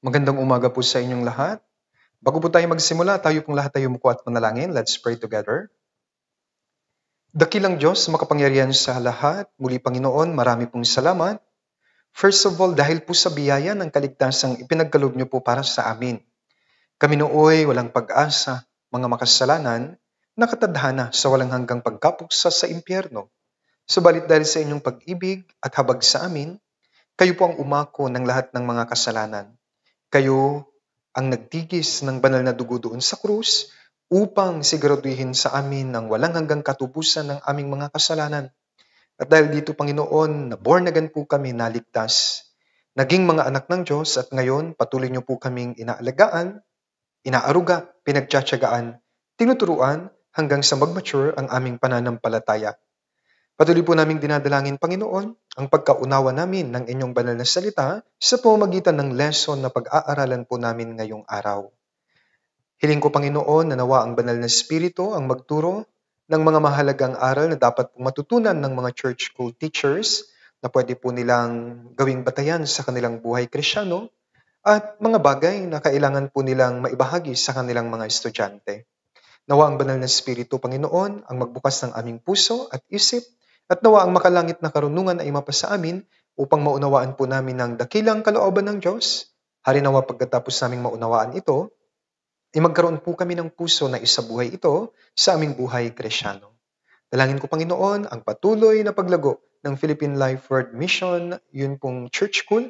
Magandang umaga po sa inyong lahat. Bago po tayo magsimula, tayo pong lahat ay umuko at manalangin. Let's pray together. Dakilang Diyos, makapangyarihan sa lahat, muli Panginoon, marami pong salamat. First of all, dahil po sa biyaya ng kaligtasang ipinagkaloob niyo po para sa amin. Kami nooy walang pag-asa, mga makasalanan, nakatadhana sa walang hanggang pagkapuksa sa impyerno. Subalit dahil sa inyong pag-ibig at habag sa amin, kayo po ang umako ng lahat ng mga kasalanan. Kayo ang nagtigis ng banal na dugo doon sa krus upang siguraduhin sa amin ng walang hanggang katubusan ng aming mga kasalanan. At dahil dito, Panginoon, na born again po kami, naligtas. Naging mga anak ng Diyos at ngayon patuloy niyo po kaming inaalagaan, inaaruga, pinagtsatsagaan, tinuturuan hanggang sa mag-mature ang aming pananampalataya. Patuloy po naming dinadalangin, Panginoon, ang pagkaunawa namin ng inyong banal na salita sa pamamagitan ng lesson na pag-aaralan po namin ngayong araw. Hiling ko, Panginoon, na nawa ang banal na Espiritu ang magturo ng mga mahalagang aral na dapat pong matutunan ng mga church school teachers na pwede po nilang gawing batayan sa kanilang buhay Kristyano at mga bagay na kailangan po nilang maibahagi sa kanilang mga estudyante. Nawa ang banal na Espiritu, Panginoon, ang magbukas ng aming puso at isip at nawa ang makalangit na karunungan ay mapasa amin upang maunawaan po namin ang dakilang kalooban ng Diyos. Harinawa pagkatapos naming maunawaan ito, ay magkaroon po kami ng puso na isabuhay ito sa aming buhay Kristyano. Dalangin ko, Panginoon, ang patuloy na paglago ng Philippine Life Word Mission, yun pong church school,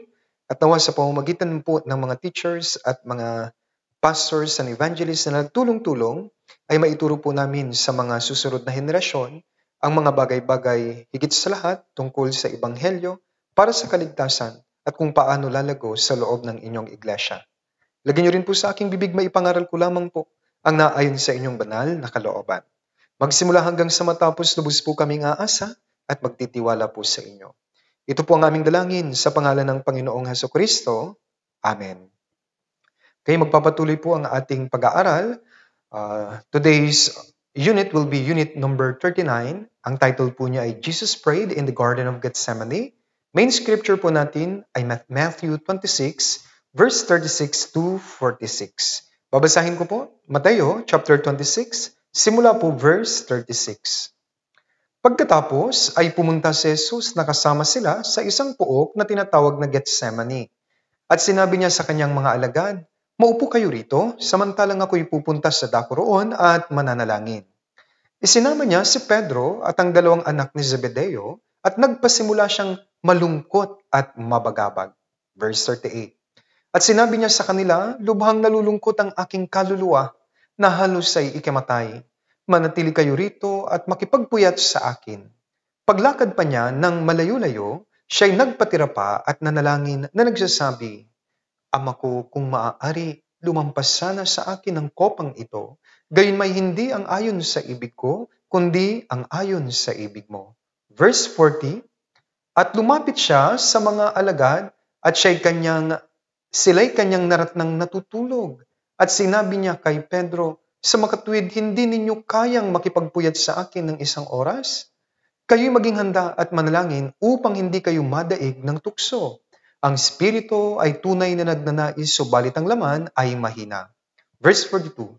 at nawa sa pamamagitan po ng mga teachers at mga pastors and evangelists na nagtulong-tulong, ay maituro po namin sa mga susunod na henerasyon ang mga bagay-bagay higit sa lahat tungkol sa Ebanghelyo para sa kaligtasan at kung paano lalago sa loob ng inyong iglesia. Lagyan niyo rin po sa aking bibig maipangaral ko lamang po ang naayon sa inyong banal na kalooban. Magsimula hanggang sa matapos, lubos po kaming aasa at magtitiwala po sa inyo. Ito po ang aming dalangin sa pangalan ng Panginoong Hesukristo. Amen. Okay, magpapatuloy po ang ating pag-aaral. Today's unit will be unit number 39. Ang title po niya ay Jesus Prayed in the Garden of Gethsemane. Main scripture po natin ay Matthew 26, verse 36 to 46. Babasahin ko po, Mateo chapter 26, simula po verse 36. Pagkatapos ay pumunta si Jesus na kasama sila sa isang pook na tinatawag na Gethsemane. At sinabi niya sa kanyang mga alagad, "Maupo kayo rito, samantalang ako'y pupunta sa dako roon at mananalangin." Isinama niya si Pedro at ang dalawang anak ni Zebedeo at nagpasimula siyang malungkot at mabagabag. Verse 38. At sinabi niya sa kanila, "Lubhang nalulungkot ang aking kaluluwa na halos ay ikamatay. Manatili kayo rito at makipagpuyat sa akin." Paglakad pa niya ng malayo-layo, siya'y nagpatira pa at nanalangin na nagsasabi, "Ama ko, kung maaari, lumampas sana sa akin ang kopang ito, gayon may hindi ang ayon sa ibig ko, kundi ang ayon sa ibig mo." Verse 40, at lumapit siya sa mga alagad at sila'y kanyang naratnang natutulog. At sinabi niya kay Pedro, "Sa makatuwid, hindi ninyo kayang makipagpuyat sa akin ng isang oras? Kayo'y maging handa at manalangin upang hindi kayo madaig ng tukso. Ang espiritu ay tunay na nagnanais, subalit ang laman ay mahina." Verse 42.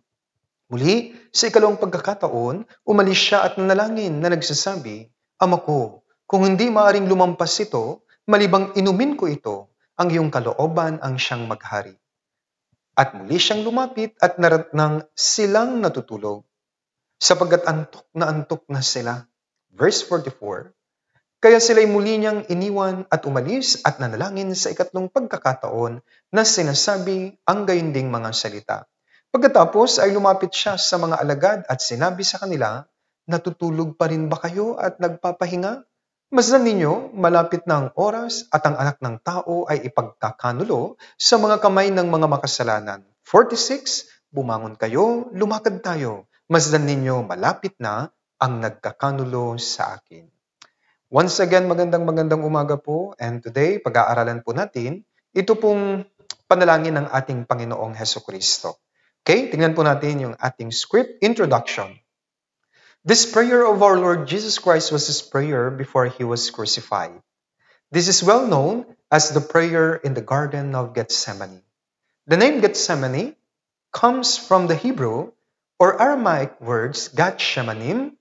Muli, sa ikalawang pagkakataon, umalis siya at nanalangin na nagsasabi, "Ama ko, kung hindi maaring lumampas ito, malibang inumin ko ito, ang iyong kalooban ang siyang maghari." At muli siyang lumapit at naratnang silang natutulog, sapagkat antok na sila. Verse 44. Kaya sila'y muli niyang iniwan at umalis at nanalangin sa ikatlong pagkakataon na sinasabi ang gayunding mga salita. Pagkatapos ay lumapit siya sa mga alagad at sinabi sa kanila, "Natutulog pa rin ba kayo at nagpapahinga? Masdan ninyo, malapit na ang oras at ang anak ng tao ay ipagkakanulo sa mga kamay ng mga makasalanan." 46, bumangon kayo, lumakad tayo. Masdan ninyo, malapit na ang nagkakanulo sa akin. Once again, magandang umaga po. And today, pag-aaralan po natin, ito pong panalangin ng ating Panginoong Hesukristo. Okay, tingnan po natin yung ating script, introduction. This prayer of our Lord Jesus Christ was his prayer before he was crucified. This is well known as the prayer in the Garden of Gethsemane. The name Gethsemane comes from the Hebrew or Aramaic words Gat Shemanim,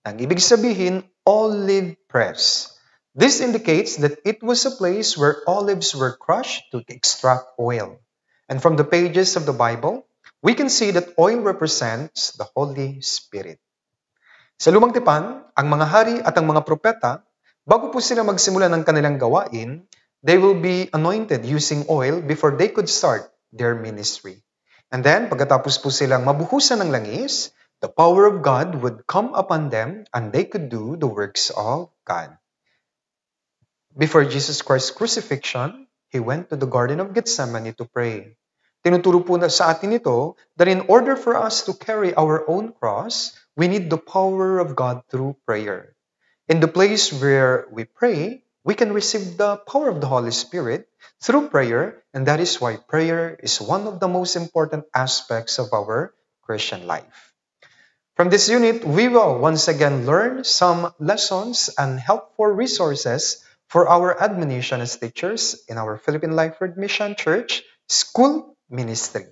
ang ibig sabihin olive press. This indicates that it was a place where olives were crushed to extract oil. And from the pages of the Bible, we can see that oil represents the Holy Spirit. Sa Lumang Tipan, ang mga hari at ang mga propeta, bago po sila magsimula ng kanilang gawain, they will be anointed using oil before they could start their ministry. And then, pagkatapos po silang mabuhusan ng langis, the power of God would come upon them and they could do the works of God. Before Jesus Christ's crucifixion, He went to the Garden of Gethsemane to pray. Tinuturo po na sa atin ito that in order for us to carry our own cross, we need the power of God through prayer. In the place where we pray, we can receive the power of the Holy Spirit through prayer, and that is why prayer is one of the most important aspects of our Christian life. From this unit, we will once again learn some lessons and helpful resources for our admonition as teachers in our Philippine Life Word Mission Church School Ministry.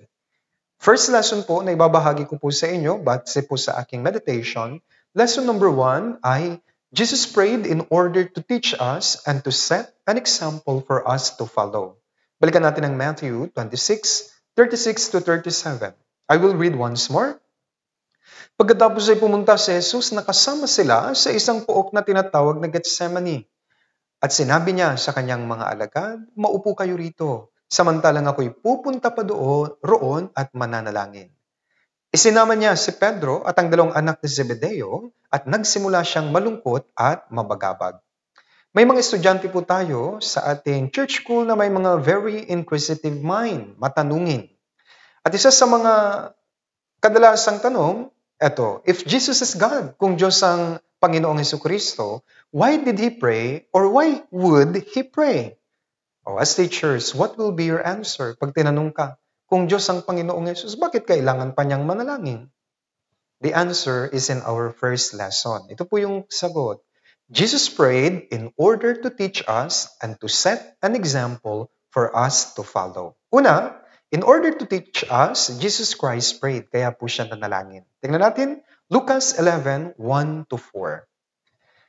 First lesson po na ibabahagi ko po sa inyo, base po sa aking meditation, lesson number 1 ay Jesus prayed in order to teach us and to set an example for us to follow. Balikan natin ang Matthew 26:36 to 37. I will read once more. Pagkatapos ay pumunta si Jesus, nakasama sila sa isang pook na tinatawag na Gethsemane. At sinabi niya sa kanyang mga alagad, maupo kayo rito, samantalang ako'y pupunta pa roon at mananalangin. Isinama niya si Pedro at ang 2 anak ni Zebedeo at nagsimula siyang malungkot at mabagabag. May mga estudyante po tayo sa ating church school na may mga very inquisitive mind, matanungin. At isa sa mga kadalasang tanong, eto, if Jesus is God, kung Diyos ang Panginoong Jesucristo, why did He pray or why would He pray? As teachers, what will be your answer pag tinanong ka, kung Diyos ang Panginoong Jesus, bakit kailangan pa niyang manalangin? The answer is in our first lesson. Ito po yung sagot. Jesus prayed in order to teach us and to set an example for us to follow. Una, in order to teach us, Jesus Christ prayed, kaya po siya nanalangin. Tingnan natin, Lucas 11:1-4.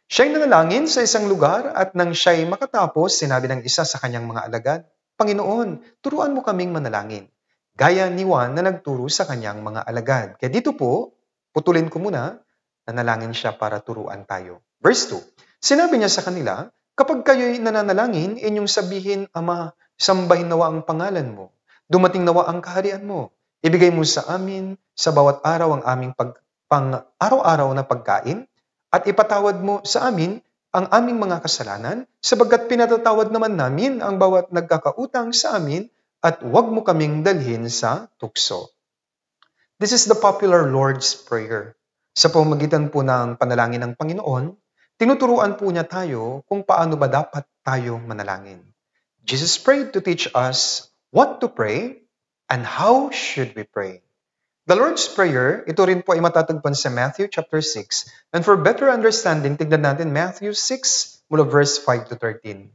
Siya'y nanalangin sa isang lugar at nang siya'y makatapos, sinabi ng isa sa kanyang mga alagad, Panginoon, turuan mo kaming manalangin. Gaya ni Juan na nagturo sa kanyang mga alagad. Kaya dito po, putulin ko muna, nanalangin siya para turuan tayo. Verse 2, sinabi niya sa kanila, kapag kayo'y nananalangin, inyong sabihin, Ama, sambahin nawa ang pangalan mo. Dumating nawa ang kaharian mo. Ibigay mo sa amin sa bawat araw ang aming pang-araw-araw na pagkain at ipatawad mo sa amin ang aming mga kasalanan sapagkat pinatatawad naman namin ang bawat nagkakautang sa amin at huwag mo kaming dalhin sa tukso. This is the popular Lord's Prayer. Sa pamamagitan po ng panalangin ng Panginoon, tinuturuan po niya tayo kung paano ba dapat tayo manalangin. Jesus prayed to teach us what to pray and how should we pray. The Lord's Prayer, ito rin po ay matatagpuan sa Matthew chapter 6. And for better understanding, tignan natin Matthew 6 mula verse 5 to 13.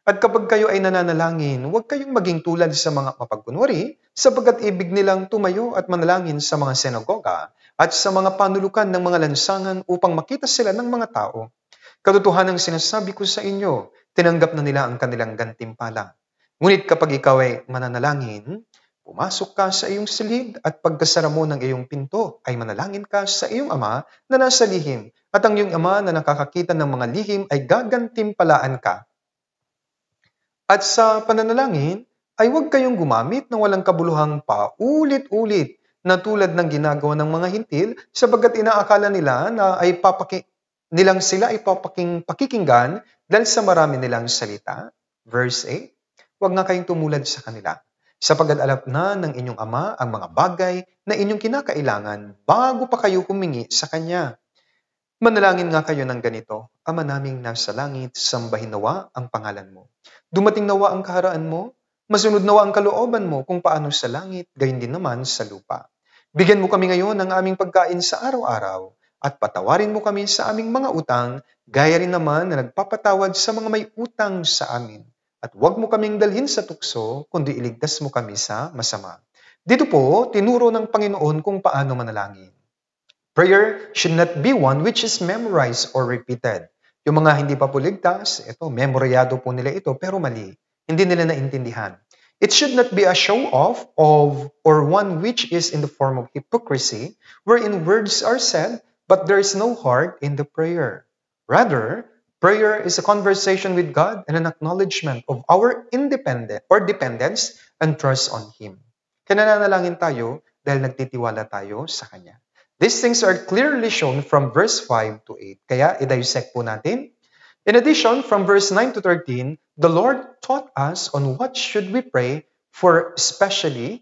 At kapag kayo ay nananalangin, huwag kayong maging tulad sa mga mapagkunwari, sapagkat ibig nilang tumayo at manalangin sa mga sinagoga at sa mga panulukan ng mga lansangan upang makita sila ng mga tao. Katotohanang sinasabi ko sa inyo, tinanggap na nila ang kanilang gantimpala. Ngunit kapag ikaw ay mananalangin, pumasok ka sa iyong silid at pagkasara mo ng iyong pinto ay manalangin ka sa iyong ama na nasa lihim. At ang iyong ama na nakakakita ng mga lihim ay gagantimpalaan ka. At sa pananalangin, ay huwag kayong gumamit ng walang kabuluhang paulit-ulit na tulad ng ginagawa ng mga hintil sapagkat inaakala nila na ay sila ay pakikinggan dahil sa marami nilang salita. Verse 8, huwag nga kayong tumulad sa kanila sapagkat alam na ng inyong ama ang mga bagay na inyong kinakailangan bago pa kayo humingi sa Kanya. Manalangin nga kayo ng ganito, Ama naming nasa langit, sambahin nawa ang pangalan mo. Dumating nawa ang kaharaan mo, masunod nawa ang kalooban mo kung paano sa langit, gayon din naman sa lupa. Bigyan mo kami ngayon ng aming pagkain sa araw-araw at patawarin mo kami sa aming mga utang, gaya rin naman na nagpapatawad sa mga may utang sa amin. At huwag mo kaming dalhin sa tukso, kundi iligtas mo kami sa masama. Dito po, tinuro ng Panginoon kung paano manalangin. Prayer should not be one which is memorized or repeated. Yung mga hindi pa po ligtas, ito, memoryado po nila ito, pero mali. Hindi nila naintindihan. It should not be a show-off or one which is in the form of hypocrisy, wherein words are said, but there is no heart in the prayer. Rather, prayer is a conversation with God and an acknowledgement of our dependence and trust on Him. Kaya nananalangin tayo dahil nagtitiwala tayo sa Kanya. These things are clearly shown from verse 5 to 8. Kaya i-dissect po natin. In addition, from verse 9 to 13, the Lord taught us on what should we pray for, especially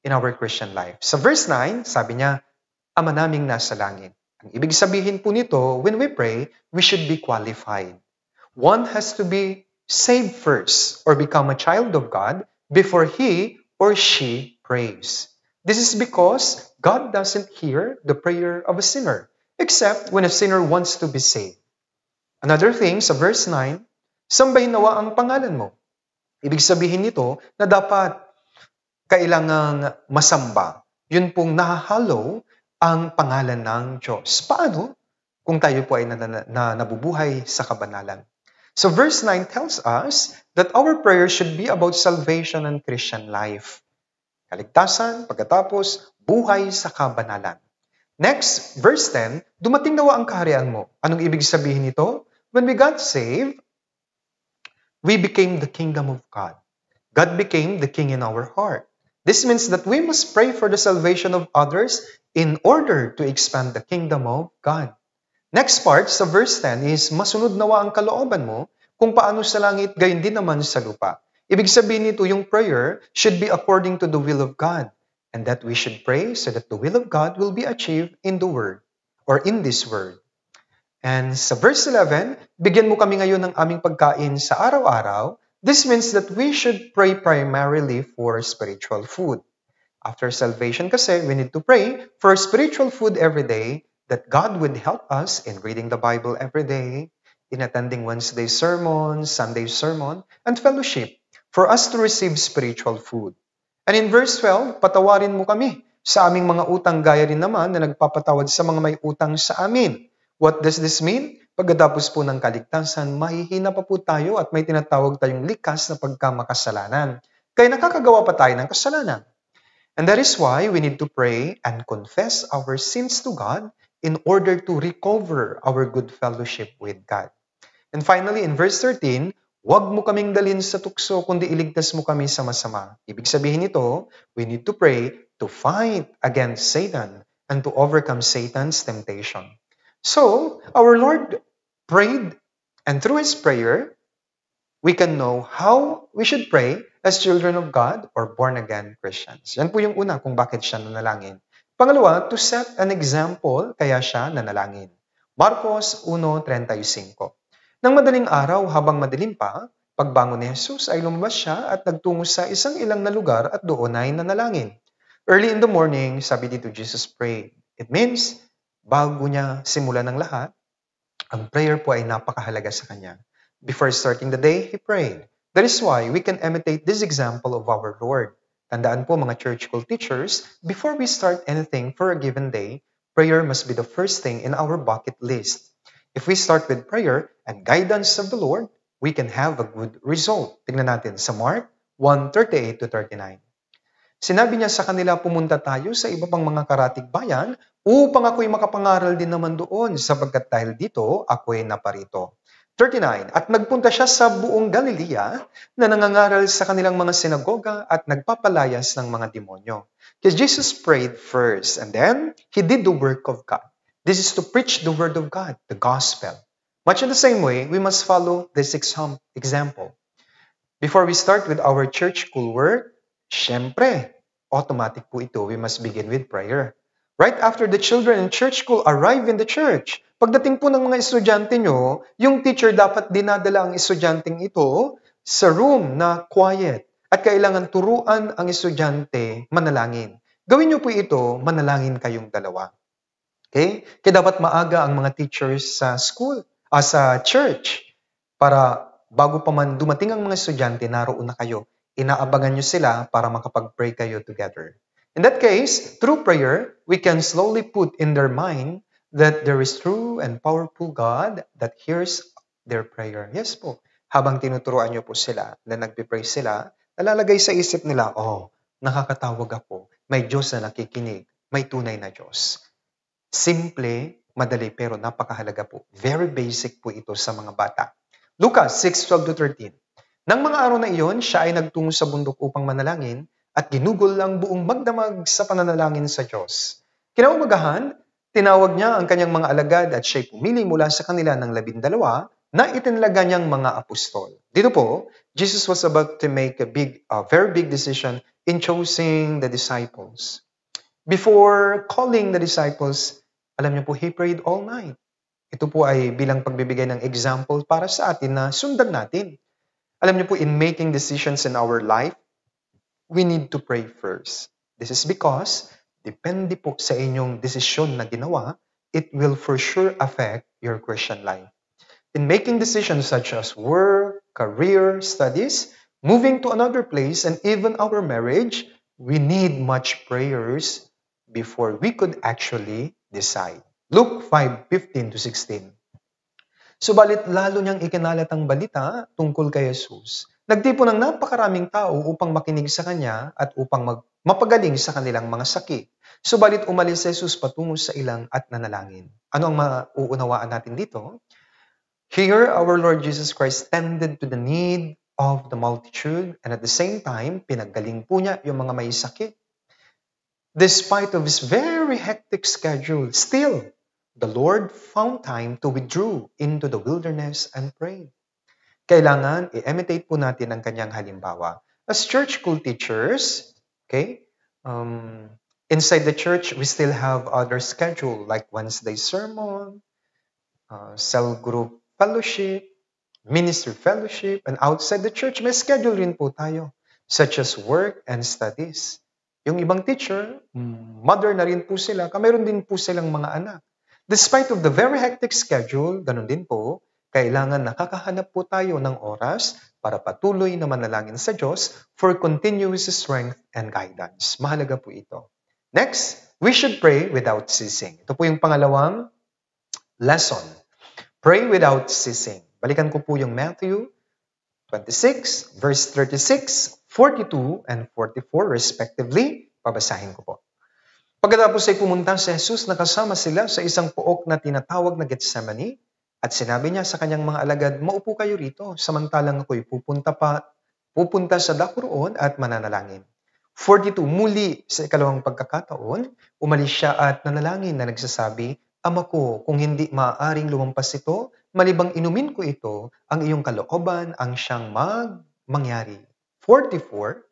in our Christian life. Sa verse 9, sabi niya, Ama naming nasa langit. Ang ibig sabihin po nito, when we pray, we should be qualified. One has to be saved first or become a child of God before he or she prays. This is because God doesn't hear the prayer of a sinner, except when a sinner wants to be saved. Another thing, sa verse 9, sambahin nawa ang pangalan mo. Ibig sabihin nito na dapat kailangang masamba. Yun pong nahahalo ang pangalan ng Diyos. Paano? Kung tayo po ay nabubuhay sa kabanalan. So verse 9 tells us that our prayer should be about salvation and Christian life. Kaligtasan, pagkatapos, buhay sa kabanalan. Next, verse 10, dumating nawa ang kaharian mo. Anong ibig sabihin nito? When we got saved, we became the kingdom of God. God became the king in our heart. This means that we must pray for the salvation of others in order to expand the kingdom of God. Next part sa verse 10 is, masunod nawa ang kalooban mo kung paano sa langit, gayon din naman sa lupa. Ibig sabihin nito, yung prayer should be according to the will of God. And that we should pray so that the will of God will be achieved in the Word or in this Word. And sa verse 11, bigyan mo kami ngayon ng aming pagkain sa araw-araw. This means that we should pray primarily for spiritual food. After salvation kasi, we need to pray for spiritual food every day, that God would help us in reading the Bible every day, in attending Wednesday sermon, Sunday sermon, and fellowship, for us to receive spiritual food. And in verse 12, patawarin mo kami sa aming mga utang gaya rin naman na nagpapatawad sa mga may utang sa amin. What does this mean? Pagkatapos po ng kaligtasan, mahihina pa po tayo at may tinatawag tayong likas na pagkamakasalanan. Kaya nakakagawa pa tayo ng kasalanan. And that is why we need to pray and confess our sins to God in order to recover our good fellowship with God. And finally, in verse 13, huwag mo kaming dalhin sa tukso, kundi iligtas mo kami sa masama. Ibig sabihin nito, we need to pray to fight against Satan and to overcome Satan's temptation. So, our Lord prayed, and through His prayer, we can know how we should pray as children of God or born-again Christians. Yan po yung una kung bakit siya nanalangin. Pangalawa, to set an example, kaya siya nanalangin. Marcos 1:35. Nang madaling araw habang madilim pa, pagbangon ni Jesus ay lumabas siya at nagtungo sa isang ilang na lugar at doon ay nanalangin. Early in the morning, sabi dito, Jesus prayed. It means, bago niya simulan ng lahat, ang prayer po ay napakahalaga sa kanya. Before starting the day, He prayed. That is why we can imitate this example of our Lord. Tandaan po mga church school teachers, before we start anything for a given day, prayer must be the first thing in our bucket list. If we start with prayer and guidance of the Lord, we can have a good result. Tingnan natin sa Mark 1:38-39. Sinabi niya sa kanila, pumunta tayo sa iba pang mga karatig bayan upang ako'y makapangaral din naman doon, sapagkat dahil dito ako'y naparito. 39. At nagpunta siya sa buong Galilea na nangangaral sa kanilang mga sinagoga at nagpapalayas ng mga demonyo. Because Jesus prayed first and then He did the work of God. This is to preach the word of God, the gospel. Much in the same way, we must follow this example. Before we start with our church school work, syempre, automatic po ito, we must begin with prayer. Right after the children in church school arrive in the church, pagdating po ng mga estudyante nyo, yung teacher dapat dinadala ang estudyanteng ito sa room na quiet at kailangan turuan ang estudyante manalangin. Gawin nyo po ito, manalangin kayong dalawa. Okay? Kaya dapat maaga ang mga teachers sa school, sa church, para Bago pa man dumating ang mga estudyante, naroon na kayo. Inaabangan nyo sila para makapag-pray kayo together. In that case, through prayer, we can slowly put in their mind that there is true and powerful God that hears their prayer. Yes po. Habang tinuturuan nyo po sila na nagpipray sila, nalalagay sa isip nila, oh, nakakatawag ako. May Diyos na nakikinig. May tunay na Diyos. Simple, madali, pero napakahalaga po. Very basic po ito sa mga bata. Lucas 6:12-13. Nang mga araw na iyon, siya ay nagtungo sa bundok upang manalangin at ginugol ang buong magdamag sa pananalangin sa Diyos. Kinaumagahan, tinawag niya ang kanyang mga alagad at siya'y pumili mula sa kanila ng 12 na itinalaga niyang mga apostol. Dito po, Jesus was about to make a very big decision in choosing the disciples. Before calling the disciples, alam niyo po, he prayed all night. Ito po ay bilang pagbibigay ng example para sa atin na sundan natin. Alam niyo po, in making decisions in our life, we need to pray first. This is because, depende po sa inyong desisyon na ginawa, it will for sure affect your Christian life. In making decisions such as work, career, studies, moving to another place, and even our marriage, we need much prayers before we could actually decide. Luke 5:15-16. Subalit lalo niyang ikinalat ang balita tungkol kay Jesus. Nagtipon ng napakaraming tao upang makinig sa kanya at upang mapagaling sa kanilang mga sakit. Subalit umalis si Jesus patungo sa ilang at nanalangin. Ano ang mauunawaan natin dito? Here, our Lord Jesus Christ tended to the need of the multitude and at the same time, pinaggaling po niya yung mga may sakit. Despite of his very hectic schedule, still, the Lord found time to withdraw into the wilderness and pray. Kailangan i-imitate po natin ang kanyang halimbawa. As church school teachers, okay, inside the church, we still have other schedule like Wednesday sermon, cell group fellowship, ministry fellowship, and outside the church, may schedule rin po tayo, such as work and studies. Yung ibang teacher, mother na rin po sila, mayroon din po silang mga anak. Despite of the very hectic schedule, ganun din po, kailangan nakakahanap po tayo ng oras para patuloy na manalangin sa Diyos for continuous strength and guidance. Mahalaga po ito. Next, we should pray without ceasing. Ito po yung pangalawang lesson. Pray without ceasing. Balikan ko po yung Matthew 26, verse 36, 42, and 44 respectively. Babasahin ko po. Pagkatapos ay pumunta si Jesus, nakasama sila sa isang pook na tinatawag na Getsemani at sinabi niya sa kanyang mga alagad, maupo kayo rito, samantalang ako'y pupunta sa dako roon at mananalangin. 42, muli sa ikalawang pagkakataon, umalis siya at nanalangin na nagsasabi, Ama ko, kung hindi maaaring lumampas ito, malibang inumin ko ito, ang iyong kalooban ang siyang mangyari. 44,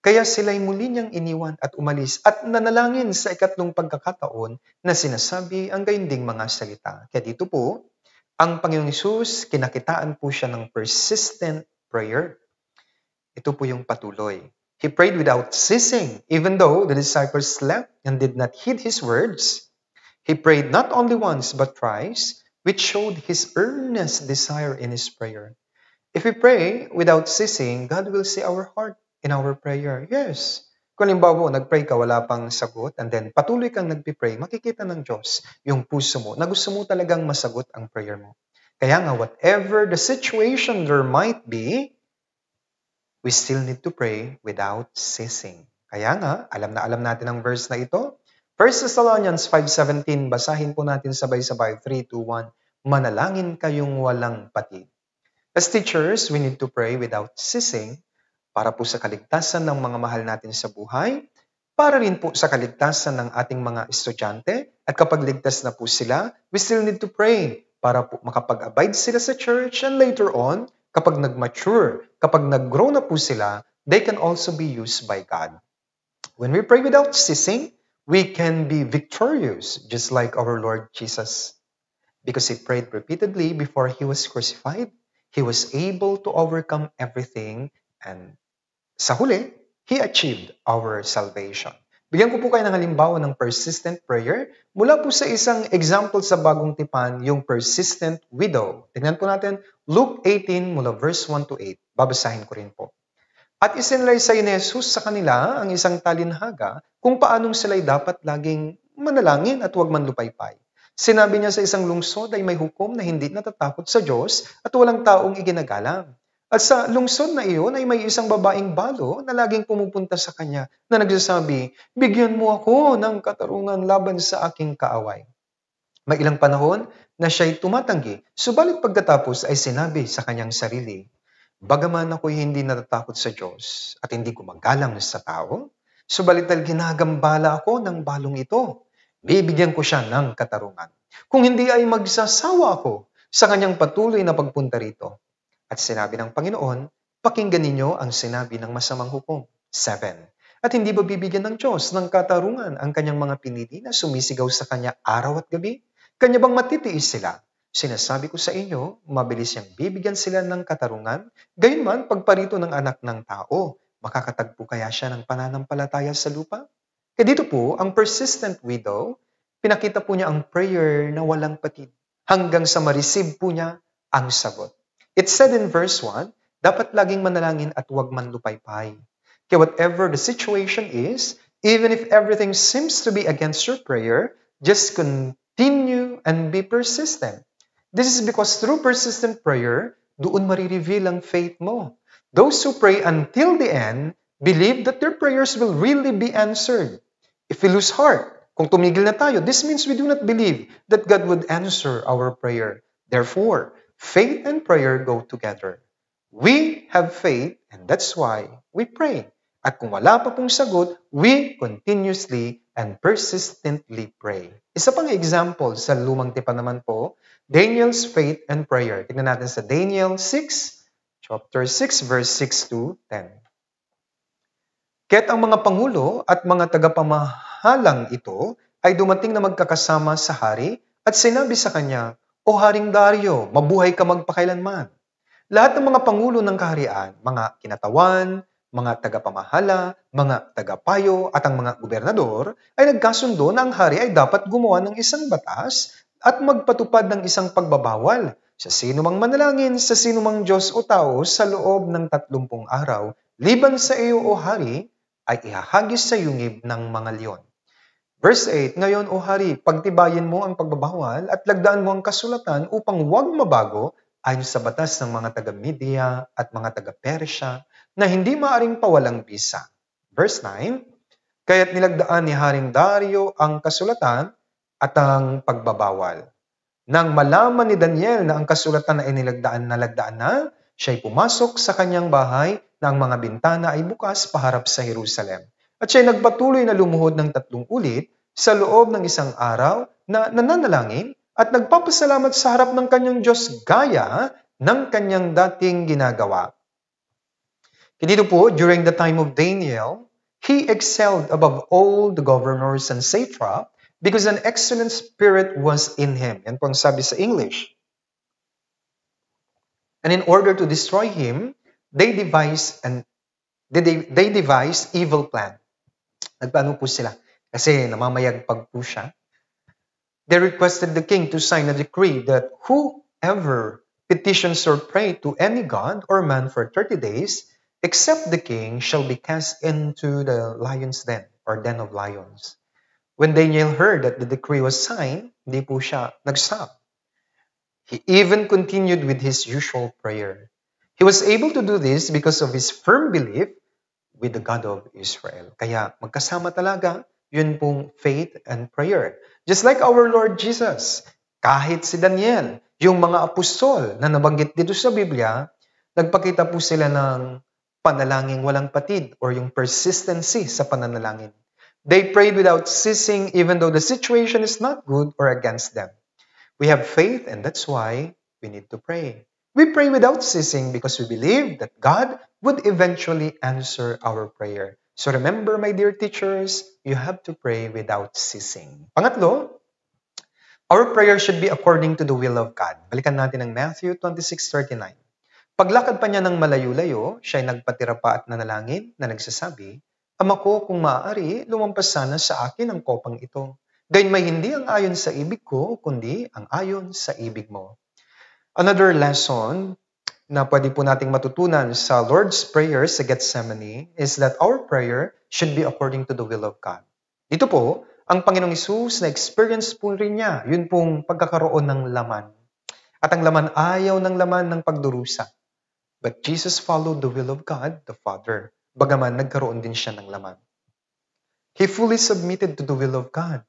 kaya sila'y muli niyang iniwan at umalis at nanalangin sa ikatlong pagkakataon na sinasabi ang gayunding mga salita. Kaya dito po, ang Panginoong Hesus, kinakitaan po siya ng persistent prayer. Ito po yung patuloy. He prayed without ceasing, even though the disciples slept and did not heed his words. He prayed not only once but thrice, which showed his earnest desire in his prayer. If we pray without ceasing, God will see our heart in our prayer. Yes. Kung halimbawa, nag-pray ka, wala pang sagot, and then patuloy kang nagpipray, makikita ng Diyos yung puso mo na gusto mo talagang masagot ang prayer mo. Kaya nga, whatever the situation there might be, we still need to pray without ceasing. Kaya nga, alam natin ang verse na ito. 1 Thessalonians 5:17, basahin po natin sabay-sabay, 3, 2, 1. Manalangin kayong walang patid. As teachers, we need to pray without ceasing para po sa kaligtasan ng mga mahal natin sa buhay, para rin po sa kaligtasan ng ating mga estudyante, at kapag ligtas na po sila, we still need to pray para po makapag-abide sila sa church, and later on, kapag nag-mature, kapag nag-grow na po sila, they can also be used by God. When we pray without ceasing, we can be victorious, just like our Lord Jesus. Because he prayed repeatedly before he was crucified, he was able to overcome everything, and sa huli, he achieved our salvation. Bigyan ko po kayo ng halimbawa ng persistent prayer mula po sa isang example sa Bagong Tipan, yung persistent widow. Tingnan po natin Luke 18 mula verse 1 to 8. Babasahin ko rin po. At isinalaysay ni Jesus sa kanila ang isang talinhaga kung paanong sila'y dapat laging manalangin at huwag manlupaypay. Sinabi niya sa isang lungsod ay may hukom na hindi natatakot sa Diyos at walang taong iginagalang. At sa lungsod na iyon ay may isang babaeng balo na laging pumupunta sa kanya na nagsasabi, "Bigyan mo ako ng katarungan laban sa aking kaaway." May ilang panahon na siya'y tumatanggi, subalit pagkatapos ay sinabi sa kanyang sarili, "Bagaman ako'y hindi natatakot sa Diyos at hindi gumagalang sa tao, subalit dahil ginagambala ako ng balong ito, bibigyan ko siya ng katarungan. Kung hindi ay magsasawa ako sa kanyang patuloy na pagpunta rito." At sinabi ng Panginoon, "Pakinggan ninyo ang sinabi ng masamang hukom." 7. At hindi ba bibigyan ng Diyos ng katarungan ang kanyang mga pinili na sumisigaw sa kanya araw at gabi? Kanya bang matitiis sila? Sinasabi ko sa inyo, mabilis niyang bibigyan sila ng katarungan. Gayunman, pagparito ng anak ng tao, makakatagpo kaya siya ng pananampalataya sa lupa? Kaya dito po, ang persistent widow, pinakita po niya ang prayer na walang patid hanggang sa ma-receive po niya ang sagot. It said in verse 1, dapat laging manalangin at huwag manlupaypay. Kaya whatever the situation is, even if everything seems to be against your prayer, just continue and be persistent. This is because through persistent prayer, doon marireveal ang faith mo. Those who pray until the end believe that their prayers will really be answered. If we lose heart, kung tumigil na tayo, this means we do not believe that God would answer our prayer. Therefore, faith and prayer go together. We have faith and that's why we pray. At kung wala pa pong sagot, we continuously and persistently pray. Isa pang example sa lumang tipan naman po, Daniel's faith and prayer. Tingnan natin sa Daniel 6, chapter 6, verse 6 to 10. Kaya't ang mga pangulo at mga tagapamahalang ito ay dumating na magkakasama sa hari at sinabi sa kanya, "O Haring Dario, mabuhay ka magpakailanman." Lahat ng mga pangulo ng kaharian, mga kinatawan, mga tagapamahala, mga tagapayo at ang mga gobernador ay nagkasundo na ang hari ay dapat gumawa ng isang batas at magpatupad ng isang pagbabawal sa sino mang manalangin sa sino mang Diyos o tao sa loob ng 30 araw. Liban sa iyo, O hari, ay ihahagis sa yungib ng mga leon. Verse 8, ngayon, O hari, pagtibayin mo ang pagbabawal at lagdaan mo ang kasulatan upang huwag mabago ayon sa batas ng mga taga-Media at mga taga-Persya na hindi maaring pawalang bisa. Verse 9, kaya't nilagdaan ni Haring Dario ang kasulatan at ang pagbabawal. Nang malaman ni Daniel na ang kasulatan ay nilagdaan na, siya'y pumasok sa kanyang bahay na ang mga bintana ay bukas paharap sa Jerusalem. At siya'y nagpatuloy na lumuhod ng 3 ulit sa loob ng isang araw na nananalangin at nagpapasalamat sa harap ng kanyang Diyos gaya ng kanyang dating ginagawa. Dito po, during the time of Daniel, he excelled above all the governors and satrap because an excellent spirit was in him. Yan po ang sabi sa English. And in order to destroy him, they devised evil plan. Nagplano po sila kasi namamayagpag po siya. They requested the king to sign a decree that whoever petitions or pray to any god or man for 30 days, except the king, shall be cast into the lion's den or den of lions. When Daniel heard that the decree was signed, hindi po siya nag-stop. He even continued with his usual prayer. He was able to do this because of his firm belief with the God of Israel. Kaya magkasama talaga yun pong faith and prayer. Just like our Lord Jesus, kahit si Daniel, yung mga apostol na nabanggit dito sa Biblia, nagpakita po sila ng panalangin walang patid or yung persistency sa pananalangin. They prayed without ceasing even though the situation is not good or against them. We have faith and that's why we need to pray. We pray without ceasing because we believe that God would eventually answer our prayer. So remember, my dear teachers, you have to pray without ceasing. Pangatlo, our prayer should be according to the will of God. Balikan natin ang Matthew 26:39. Paglakad pa niya ng malayo-layo, siya'y nagpatira pa at nanalangin na nagsasabi, Ama ko, kung maaari, lumampas sana sa akin ang kopang ito. Gayunmay hindi ang ayon sa ibig ko, kundi ang ayon sa ibig mo. Another lesson na pwede po nating matutunan sa Lord's Prayer sa Gethsemane is that our prayer should be according to the will of God. Dito po, ang Panginoong Hesus na experience po rin niya, yun pong pagkakaroon ng laman. At ang laman ayaw ng laman ng pagdurusa. But Jesus followed the will of God, the Father. Bagaman nagkaroon din siya ng laman. He fully submitted to the will of God.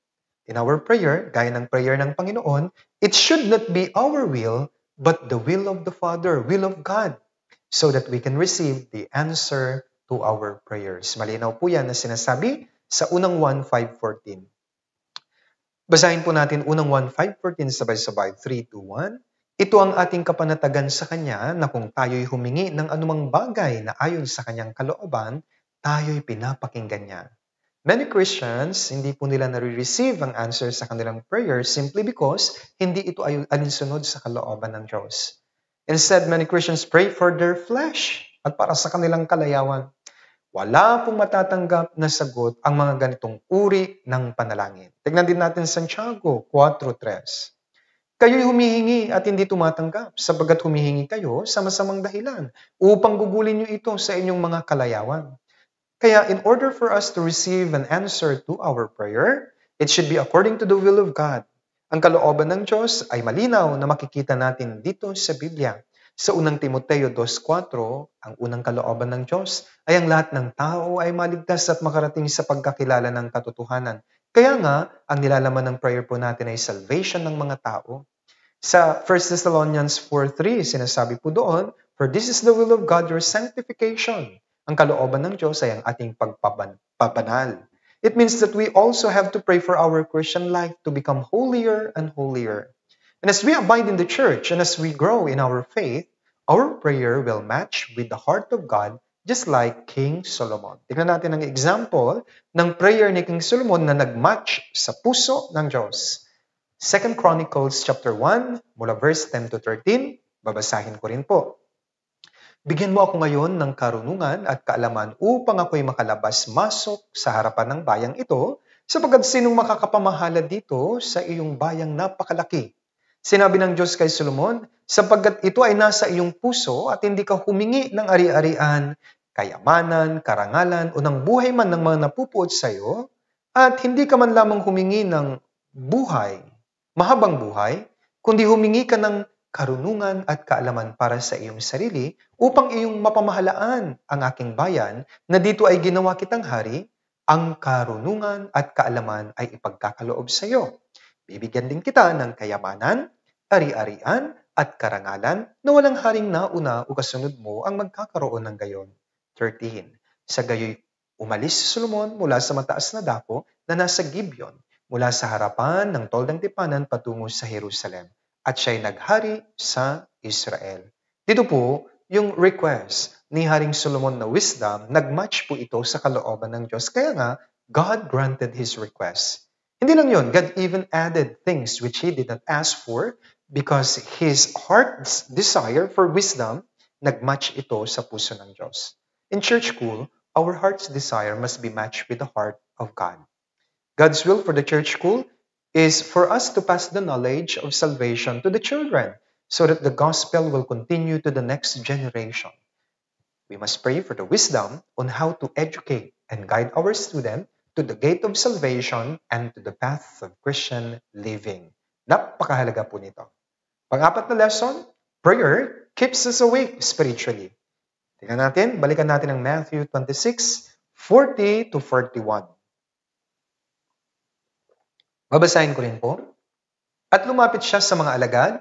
In our prayer, gaya ng prayer ng Panginoon, it should not be our will, but the will of the Father, will of God, so that we can receive the answer to our prayers. Malinaw po yan na sinasabi sa unang 1:5-14. Basahin po natin unang 1:5-14 sabay-sabay, 3, 2, 1. Ito ang ating kapanatagan sa Kanya na kung tayo'y humingi ng anumang bagay na ayon sa Kanyang kalooban, tayo'y pinapakinggan niya. Many Christians, hindi po nila nare-receive ang answer sa kanilang prayer simply because hindi ito ay alinsunod sa kalooban ng Diyos. Instead, many Christians pray for their flesh at para sa kanilang kalayawan. Wala pong matatanggap na sagot ang mga ganitong uri ng panalangin. Tignan din natin Santiago 4:3. Kayo'y humihingi at hindi tumatanggap, sapagat humihingi kayo sa masamang dahilan upang gugulin niyo ito sa inyong mga kalayawan. Kaya in order for us to receive an answer to our prayer, it should be according to the will of God. Ang kalooban ng Diyos ay malinaw na makikita natin dito sa Biblia. Sa unang Timoteo 2:4, ang unang kalooban ng Diyos ay ang lahat ng tao ay maligtas at makarating sa pagkakilala ng katotohanan. Kaya nga, ang nilalaman ng prayer po natin ay salvation ng mga tao. Sa 1 Thessalonians 4:3, sinasabi po doon, for this is the will of God, your sanctification. Ang kalooban ng Diyos ay ang ating pagpapanal. It means that we also have to pray for our Christian life to become holier and holier. And as we abide in the church and as we grow in our faith, our prayer will match with the heart of God just like King Solomon. Tingnan natin ang example ng prayer ni King Solomon na nag-match sa puso ng Diyos. 2 Chronicles chapter 1, mula verse 10-13, babasahin ko rin po. Bigyan mo ako ngayon ng karunungan at kaalaman upang ako'y makalabas-masok sa harapan ng bayang ito, sapagkat sinong makakapamahala dito sa iyong bayang napakalaki. Sinabi ng Diyos kay Solomon, sapagkat ito ay nasa iyong puso at hindi ka humingi ng ari-arian, kayamanan, karangalan o ng buhay man ng mga napupuot sa iyo, at hindi ka man lamang humingi ng buhay, mahabang buhay, kundi humingi ka ng karunungan at kaalaman para sa iyong sarili upang iyong mapamahalaan ang aking bayan na dito ay ginawa kitang hari, ang karunungan at kaalaman ay ipagkakaloob sa iyo. Bibigyan din kita ng kayamanan, ari-arian at karangalan na walang haring nauna o kasunod mo ang magkakaroon ng gayon. 13. Sa gayoy, umalis si Solomon mula sa mataas na dako na nasa Gibeon, mula sa harapan ng toldang tipanan patungo sa Jerusalem, at siya'y naghari sa Israel. Dito po, yung request ni Haring Solomon na wisdom, nagmatch po ito sa kalooban ng Diyos. Kaya nga, God granted his request. Hindi lang yun, God even added things which he did not ask for because his heart's desire for wisdom, nagmatch ito sa puso ng Diyos. In church school, our heart's desire must be matched with the heart of God. God's will for the church school is for us to pass the knowledge of salvation to the children so that the gospel will continue to the next generation. We must pray for the wisdom on how to educate and guide our student to the gate of salvation and to the path of Christian living. Napakahalaga po nito. Pang-apat na lesson, prayer keeps us awake spiritually. Tingnan natin, balikan natin ang Matthew 26:40-41. Babasahin ko rin po. At lumapit siya sa mga alagad,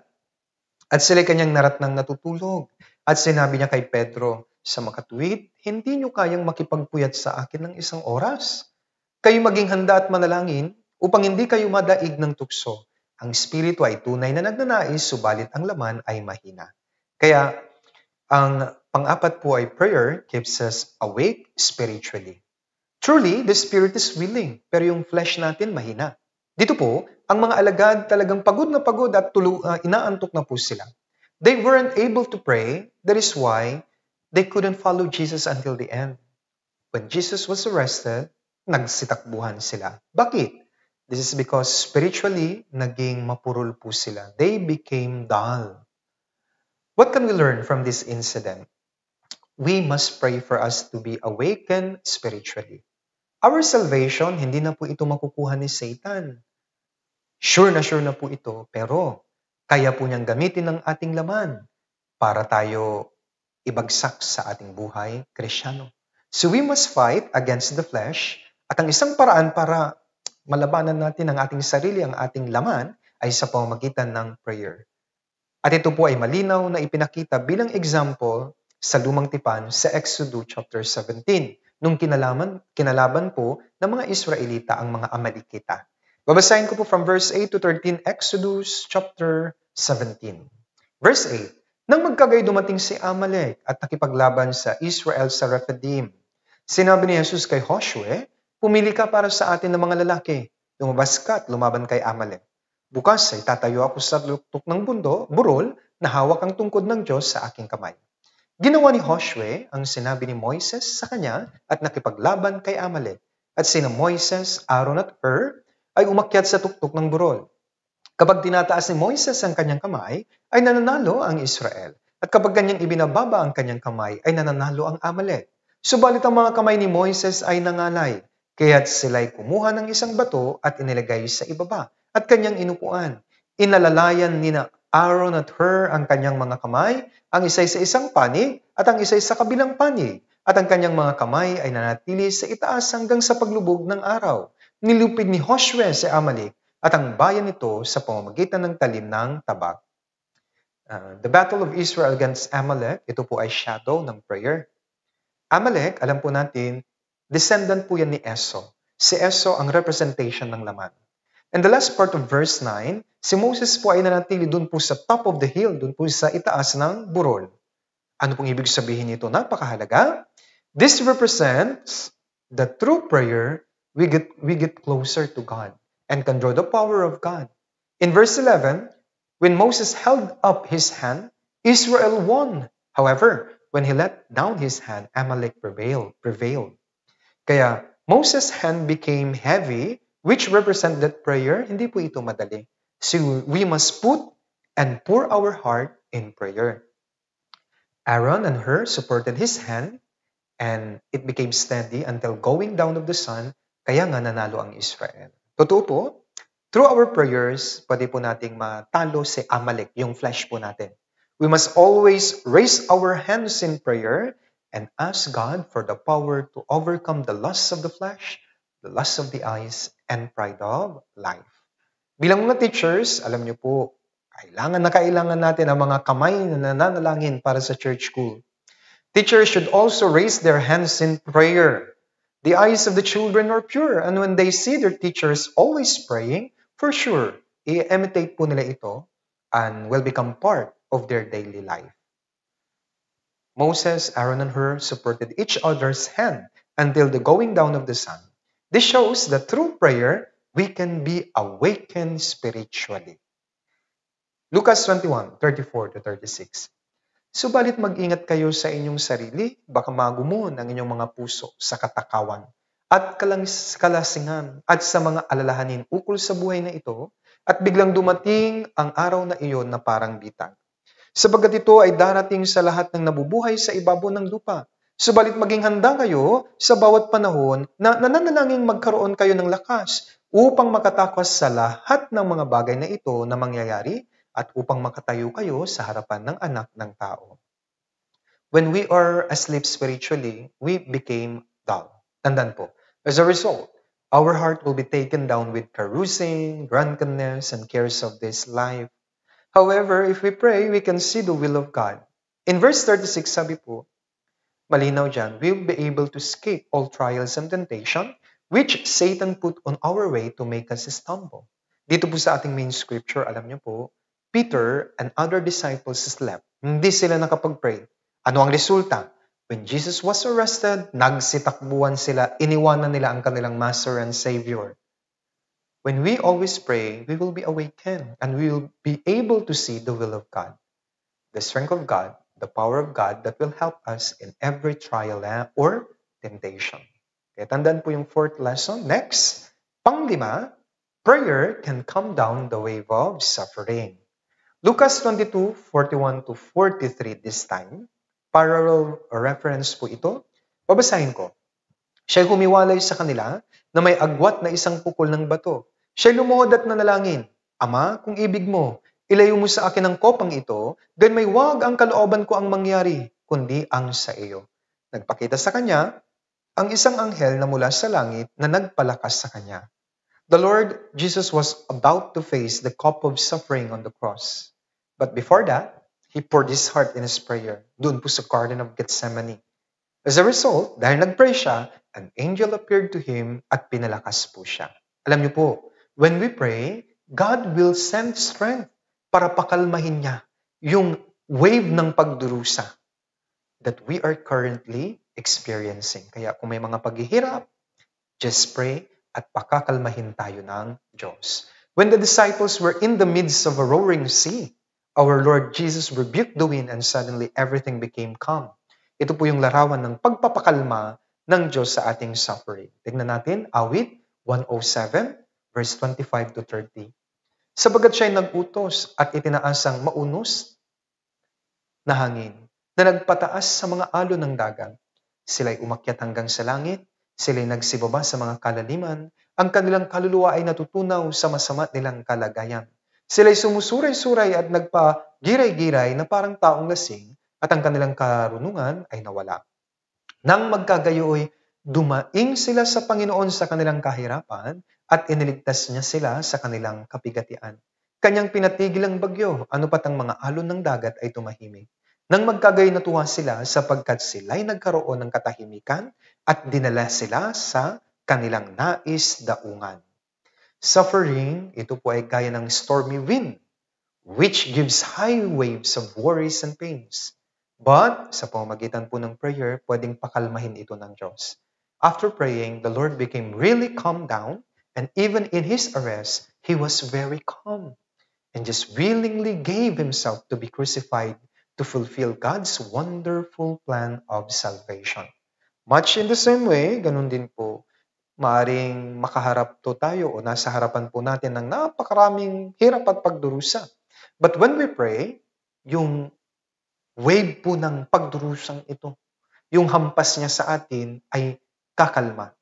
at sila'y kanyang naratnang natutulog. At sinabi niya kay Pedro, sa makatuwid, hindi niyo kayang makipagpuyat sa akin ng isang oras. Kayo maging handa at manalangin upang hindi kayo madaig ng tukso. Ang espiritu ay tunay na nagnanais, subalit ang laman ay mahina. Kaya, ang pang-apat po ay prayer keeps us awake spiritually. Truly, the spirit is willing, pero yung flesh natin mahina. Dito po, ang mga alagad talagang pagod na pagod at inaantok na po sila. They weren't able to pray. That is why they couldn't follow Jesus until the end. When Jesus was arrested, nagsitakbuhan sila. Bakit? This is because spiritually, naging mapurol po sila. They became dull. What can we learn from this incident? We must pray for us to be awakened spiritually. Our salvation, hindi na po ito makukuha ni Satan. Sure na po ito, pero kaya po niyang gamitin ng ating laman para tayo ibagsak sa ating buhay Kristiyano. So we must fight against the flesh, at ang isang paraan para malabanan natin ang ating sarili, ang ating laman, ay sa pamamagitan ng prayer. At ito po ay malinaw na ipinakita bilang example sa Lumang Tipan sa Exodus chapter 17, nung kinalaban po ng mga Israelita ang mga Amalekita. Babasahin ko po from verse 8 to 13, Exodus chapter 17. Verse 8, nang magkagay dumating si Amalek at nakipaglaban sa Israel sa Rephidim, sinabi ni Jesus kay Joshua, pumili ka para sa atin ng mga lalaki. Lumabas ka at lumaban kay Amalek. Bukas ay tatayo ako sa luktok ng burol na hawak ang tungkod ng Diyos sa aking kamay. Ginawa ni Joshua ang sinabi ni Moises sa kanya at nakipaglaban kay Amalek. At sina Moises, Aaron at Hur ay umakyat sa tuktok ng burol. Kapag tinataas ni Moises ang kanyang kamay, ay nananalo ang Israel. At kapag kanyang ibinababa ang kanyang kamay, ay nananalo ang Amalek. Subalit ang mga kamay ni Moises ay nangalay, kaya't sila'y kumuha ng isang bato at inilagay sa ibaba at kanyang inupuan. Inalalayan ni Aaron at Hur ang kanyang mga kamay, ang isa'y sa isang panig at ang isa'y sa kabilang panig, at ang kanyang mga kamay ay nanatili sa itaas hanggang sa paglubog ng araw. Nilupig ni Joshua si Amalek at ang bayan nito sa pamamagitan ng talim ng tabak. The battle of Israel against Amalek, ito po ay shadow ng prayer. Amalek, alam po natin, descendant po yan ni Esau. Si Esau ang representation ng laman. And the last part of verse 9, si Moses po ay nanatili dun po sa top of the hill, dun po sa itaas ng burol. Ano pong ibig sabihin nito? Napakahalaga. This represents the true prayer, we get closer to God and can draw the power of God. In verse 11, when Moses held up his hand, Israel won. However, when he let down his hand, Amalek prevailed. Kaya Moses' hand became heavy, which represented prayer. Hindi po ito madali. So we must put and pour our heart in prayer. Aaron and Hur supported his hand, and it became steady until going down of the sun, kaya nga nanalo ang Israel. Totoo po, through our prayers, pwede po nating matalo si Amalek, yung flesh po natin. We must always raise our hands in prayer and ask God for the power to overcome the lusts of the flesh, the lusts of the eyes, and pride of life. Bilang mga teachers, alam niyo po, kailangan natin ang mga kamay na nananalangin para sa church school. Teachers should also raise their hands in prayer. The eyes of the children are pure, and when they see their teachers always praying, for sure, i-imitate po nila ito and will become part of their daily life. Moses, Aaron, and Hur supported each other's hand until the going down of the sun. This shows that through prayer, we can be awakened spiritually. Lucas 21:34-36. Subalit mag-ingat kayo sa inyong sarili, baka magumon ang inyong mga puso sa katakawan at kalasingan at sa mga alalahanin ukol sa buhay na ito, at biglang dumating ang araw na iyon na parang bitag. Sabagat ito ay darating sa lahat ng nabubuhay sa ibabaw ng lupa. Subalit maging handa kayo sa bawat panahon na nananalangin magkaroon kayo ng lakas upang makatakas sa lahat ng mga bagay na ito na mangyayari at upang makatayo kayo sa harapan ng anak ng tao. When we are asleep spiritually, we became dull. Tandaan po, as a result, our heart will be taken down with carousing, drunkenness, and cares of this life. However, if we pray, we can see the will of God. In verse 36, sabi po, malinaw dyan, we will be able to escape all trials and temptation which Satan put on our way to make us stumble. Dito po sa ating main scripture, alam niyo po, Peter and other disciples slept. Hindi sila nakapag-pray. Ano ang resulta? When Jesus was arrested, nagsitakbuhan sila, iniwanan nila ang kanilang Master and Savior. When we always pray, we will be awakened and we will be able to see the will of God, the strength of God, the power of God that will help us in every trial or temptation. Kaya tandaan po yung fourth lesson. Next, panglima, prayer can calm down the wave of suffering. Lucas 22:41 to 43 this time. Parallel reference po ito. Babasahin ko. Siya'y humiwalay sa kanila na may agwat na isang pukol ng bato. Siya'y lumuhod at nanalangin, Ama, kung ibig mo, ilayo mo sa akin ang kopang ito, then may wag ang kalooban ko ang mangyari, kundi ang sa iyo. Nagpakita sa kanya ang isang anghel na mula sa langit na nagpalakas sa kanya. The Lord Jesus was about to face the cup of suffering on the cross. But before that, He poured His heart in His prayer, doon po sa Garden of Gethsemane. As a result, dahil nag-pray siya, an angel appeared to him at pinalakas po siya. Alam niyo po, when we pray, God will send strength para pakalmahin niya yung wave ng pagdurusa that we are currently experiencing. Kaya kung may mga paghihirap, just pray at pakakalmahin tayo ng Diyos. When the disciples were in the midst of a roaring sea, our Lord Jesus rebuked the wind and suddenly everything became calm. Ito po yung larawan ng pagpapakalma ng Diyos sa ating suffering. Tingnan natin, awit 107, verse 25 to 30. Sabagat siya'y nag-utos at itinaasang maunos na hangin na nagpataas sa mga alon ng dagat. Sila'y umakyat hanggang sa langit, sila'y nagsibaba sa mga kalaliman, ang kanilang kaluluwa ay natutunaw sa masama nilang kalagayan. Sila'y sumusuray-suray at nagpa-giray-giray na parang taong lasing, at ang kanilang karunungan ay nawala. Nang magkagayoy, dumaing sila sa Panginoon sa kanilang kahirapan at iniligtas niya sila sa kanilang kapigatian. Kanyang pinatigil ang bagyo, ano pat ang mga alon ng dagat ay tumahimik. Nang magkagayoy natuwa sila sapagkat sila'y nagkaroon ng katahimikan at dinala sila sa kanilang nais daungan. Suffering, ito po ay gaya ng stormy wind, which gives high waves of worries and pains. But, sa pamamagitan po ng prayer, pwedeng pakalmahin ito ng Diyos. After praying, the Lord became really calm down, and even in His arrest, He was very calm, and just willingly gave Himself to be crucified to fulfill God's wonderful plan of salvation. Much in the same way, ganun din po, maaring makaharap to tayo o nasa harapan po natin ng napakaraming hirap at pagdurusa. But when we pray, yung wave po ng pagdurusang ito, yung hampas niya sa atin ay kakalma.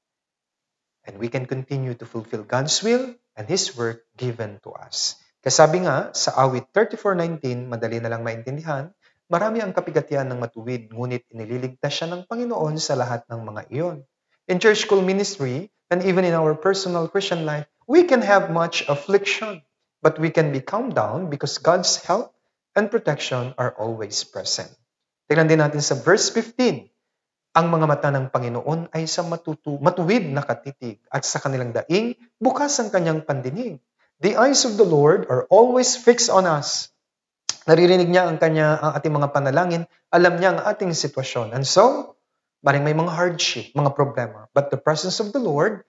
And we can continue to fulfill God's will and His work given to us. Kasabi nga, sa awit 34:19, madali na lang maintindihan, marami ang kapigatian ng matuwid, ngunit iniligtas siya ng Panginoon sa lahat ng mga iyon. In church school ministry, and even in our personal Christian life, we can have much affliction, but we can be calmed down because God's help and protection are always present. Tingnan din natin sa verse 15. Ang mga mata ng Panginoon ay sa matuwid na katitig at sa kanilang daing bukas ang kanyang pandinig. The eyes of the Lord are always fixed on us. Naririnig niya ang ating mga panalangin, alam niya ang ating sitwasyon. And so, maring may mga hardship, mga problema. But the presence of the Lord,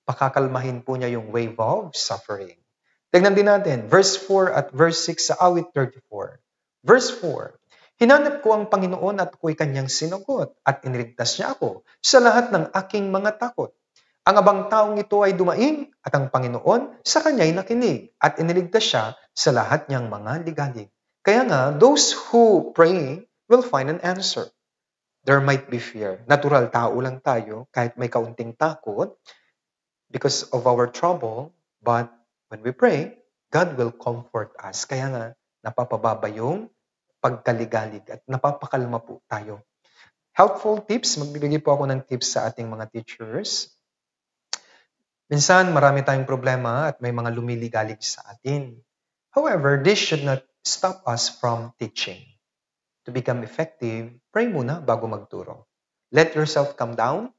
pakakalmahin po niya yung wave of suffering. Tignan din natin, verse 4 at verse 6 sa awit 34. Verse 4, Hinanap ko ang Panginoon at ako'y kanyang sinagot at iniligtas niya ako sa lahat ng aking mga takot. Ang abang taong ito ay dumaing at ang Panginoon sa kanya'y nakinig at iniligtas siya sa lahat niyang mga ligalig. Kaya nga, those who pray will find an answer. There might be fear. Natural, tao lang tayo kahit may kaunting takot because of our trouble, but when we pray, God will comfort us. Kaya nga, napapababa yung pagkaligalig at napapakalma po tayo. Helpful tips, magbibigay po ako ng tips sa ating mga teachers. Minsan, marami tayong problema at may mga lumiligalig sa atin. However, this should not stop us from teaching. To become effective, pray muna bago magturo. Let yourself come down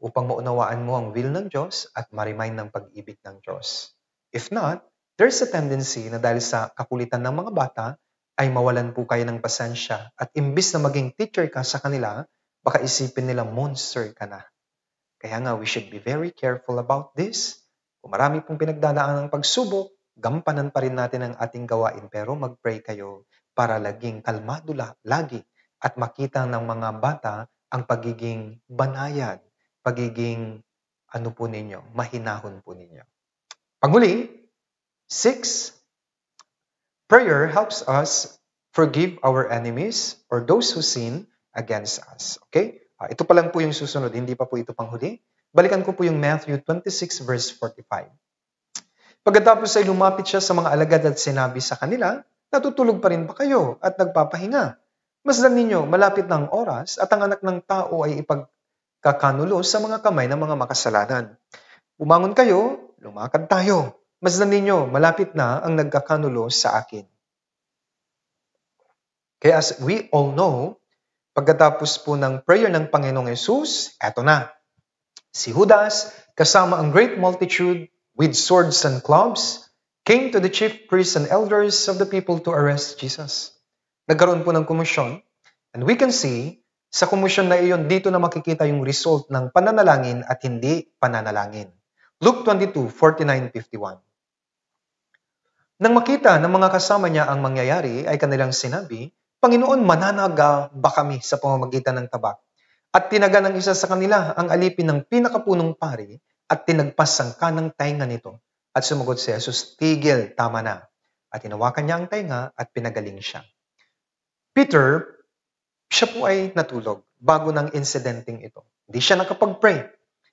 upang maunawaan mo ang will ng Diyos at ma-remind ng pag-ibig ng Diyos. If not, there's a tendency na dahil sa kakulitan ng mga bata, ay mawalan po kayo ng pasensya at imbis na maging teacher ka sa kanila, baka isipin nila monster ka na. Kaya nga, we should be very careful about this. Kung marami pong pinagdadaan ng pagsubok, gampanan pa rin natin ang ating gawain pero mag-pray kayo para laging kalmado lagi at makita ng mga bata ang pagiging banayad, pagiging mahinahon po ninyo. Panghuli, 6, prayer helps us forgive our enemies or those who sin against us. Okay? Ito pa lang po yung susunod, hindi pa po ito panghuli. Balikan ko po yung Matthew 26 verse 45. Pagkatapos ay lumapit siya sa mga alagad at sinabi sa kanila, natutulog pa rin ba kayo at nagpapahinga? Masdan ninyo, malapit na ang oras at ang anak ng tao ay ipagkakanulo sa mga kamay ng mga makasalanan. Bumangon kayo, lumakad tayo. Masdan ninyo, malapit na ang nagkakanulo sa akin. Kaya as we all know, pagkatapos po ng prayer ng Panginoong Yesus, eto na. Si Judas, kasama ang great multitude with swords and clubs, came to the chief priests and elders of the people to arrest Jesus. Nagkaroon po ng komisyon, and we can see, sa komisyon na iyon, dito na makikita yung result ng pananalangin at hindi pananalangin. Luke 22:49-51. Nang makita ng mga kasama niya ang mangyayari, ay kanilang sinabi, Panginoon, mananaga ba kami sa pamamagitan ng tabak? At tinaga ng isa sa kanila ang alipin ng pinakapunong pari at tinagpas ang kanang tainga nito. At sumagot si Jesus, tigil, tama na. At hinawakan niya ang tainga at pinagaling siya. Peter, siya po ay natulog bago ng insidenteng ito. Hindi siya nakapag-pray.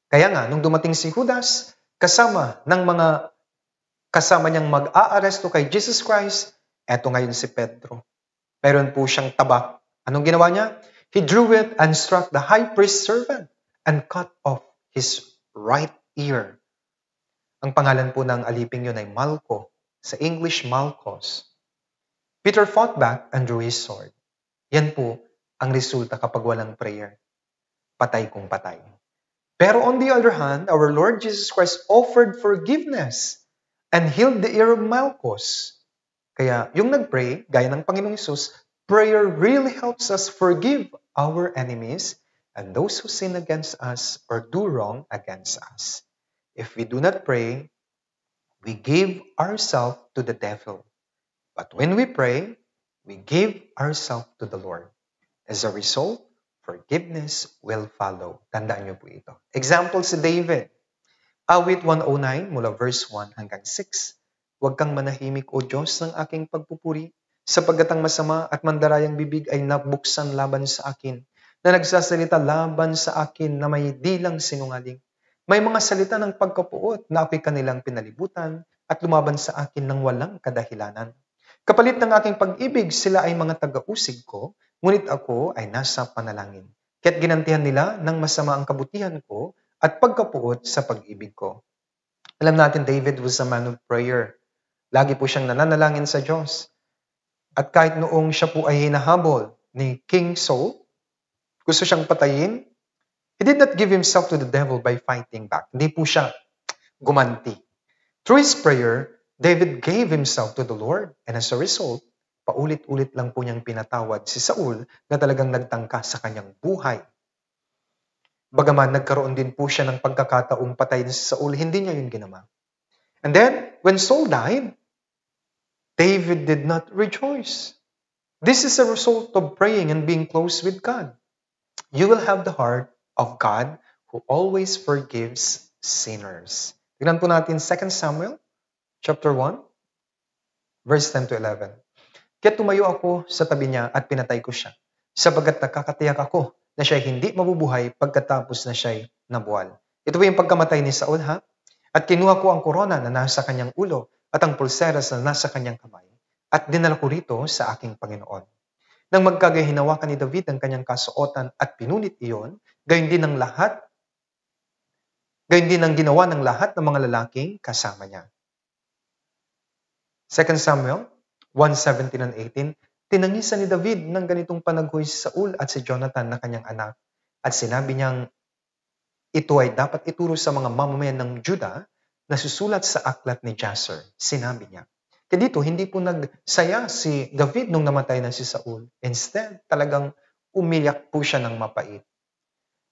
Kaya nga, nung dumating si Judas, kasama niyang mag-aaresto kay Jesus Christ, eto ngayon si Pedro. Meron po siyang tabak. Anong ginawa niya? He drew it and struck the high priest's servant and cut off his right ear. Ang pangalan po ng aliping yun ay Malco. Sa English, Malchus. Peter fought back and drew his sword. Yan po ang resulta kapag walang prayer. Patay kung patay. Pero on the other hand, our Lord Jesus Christ offered forgiveness and healed the ear of Malchus. Kaya yung nag-pray, gaya ng Panginoong Hesus, prayer really helps us forgive our enemies and those who sin against us or do wrong against us. If we do not pray, we give ourselves to the devil. But when we pray, we give ourselves to the Lord. As a result, forgiveness will follow. Tandaan niyo po ito. Example si David. Awit 109 mula verse 1 hanggang 6. Huwag kang manahimik, O Diyos, ng aking pagpupuri, sapagkat ang masama at mandarayang bibig ay nabuksan laban sa akin, na nagsasalita laban sa akin na may dilang sinungaling. May mga salita ng pagkapuot na ako'y kanilang pinalibutan at lumaban sa akin ng walang kadahilanan. Kapalit ng aking pag-ibig, sila ay mga taga-usig ko, ngunit ako ay nasa panalangin. Kaya't ginantihan nila ng masama ang kabutihan ko at pagkapuot sa pag-ibig ko. Alam natin, David was a man of prayer. Lagi po siyang nananalangin sa Diyos. At kahit noong siya po ay hinahabol ni King Saul, gusto siyang patayin, he did not give himself to the devil by fighting back. Hindi po siya gumanti. Through his prayer, David gave himself to the Lord, and as a result, paulit-ulit lang po niyang pinatawad si Saul na talagang nagtangka sa kanyang buhay. Bagaman nagkaroon din po siya ng pagkakataong patayin si Saul, hindi niya yun ginawa. And then, when Saul died, David did not rejoice. This is a result of praying and being close with God. You will have the heart of God who always forgives sinners. Tignan po natin 2 Samuel chapter 1, verse 10 to 11. Kaya tumayo ako sa tabi niya at pinatay ko siya, sapagat nakakatiyak ako na siya'y hindi mabubuhay pagkatapos na siya'y nabuwal. Ito po yung pagkamatay ni Saul, ha? At kinuha ko ang korona na nasa kanyang ulo at ang pulseras na nasa kanyang kamay at dinala ko rito sa aking Panginoon. Nang magkagahinawakan ni David ang kanyang kasuotan at pinunit iyon, gayon din ang ginawa ng lahat ng mga lalaking kasama niya. 2 Samuel 1:17 and 18, tinangisan ni David ng ganitong panaghoy si Saul at si Jonathan na kanyang anak. At sinabi niyang, ito ay dapat ituro sa mga mamamayan ng Juda na susulat sa aklat ni Jasher. Sinabi niya. Kaya dito, hindi po nagsaya si David nung namatay na si Saul. Instead, talagang umiyak po siya ng mapait.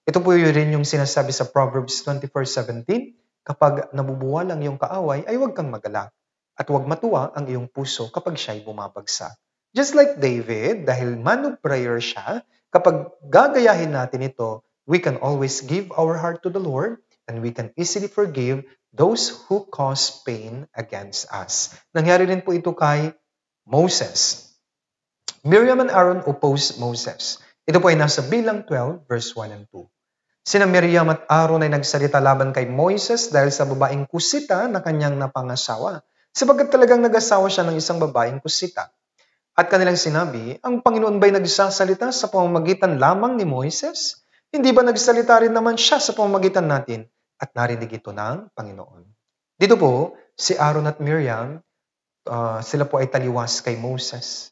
Ito po rin yung sinasabi sa Proverbs 24:17, kapag nabubuwalang iyong kaaway, ay huwag kang magalak. At huwag matuwa ang iyong puso kapag siya'y bumabagsak. Just like David, dahil man of prayer siya, Kapag gagayahin natin ito, we can always give our heart to the Lord and we can easily forgive those who cause pain against us. Nangyari rin po ito kay Moses. Miriam and Aaron opposed Moses. Ito po ay nasa Bilang 12, verse 1 and 2. Sina Miriam at Aaron ay nagsalita laban kay Moises dahil sa babaeng kusita na kanyang napangasawa. Sapagkat talagang nag-asawa siya ng isang babaeng kusita. At kanilang sinabi, ang Panginoon ba'y nagsasalita sa pamamagitan lamang ni Moises? Hindi ba nagsalita rin naman siya sa pamamagitan natin? At narinig ito ng Panginoon. Dito po, si Aaron at Miriam, sila po ay taliwas kay Moses.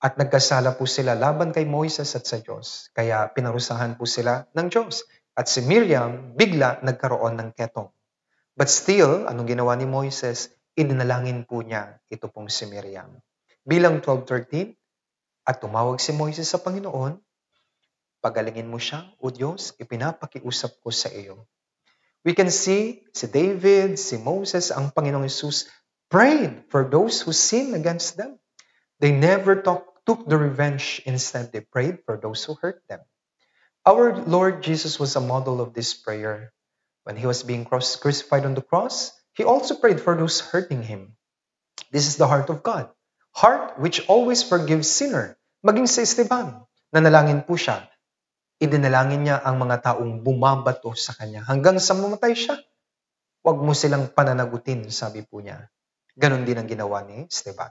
At nagkasala po sila laban kay Moises at sa Diyos. Kaya pinarusahan po sila ng Diyos. At si Miriam, bigla nagkaroon ng ketong. But still, anong ginawa ni Moises? Idinalangin po niya ito pong si Miriam. Bilang 12:13, at tumawag si Moises sa Panginoon, pagalingin mo siya, O Diyos, ipinapakiusap ko sa iyo. We can see si David, si Moses, ang Panginoong Jesus prayed for those who sin against them. They never took the revenge. Instead, they prayed for those who hurt them. Our Lord Jesus was a model of this prayer. When he was being crucified on the cross, he also prayed for those hurting him. This is the heart of God. Heart which always forgives sinner. Maging si Esteban, nanalangin po siya. Idinalangin niya ang mga taong bumabato sa kanya hanggang sa mamatay siya. Huwag mo silang pananagutin, sabi po niya. Ganon din ang ginawa ni Esteban.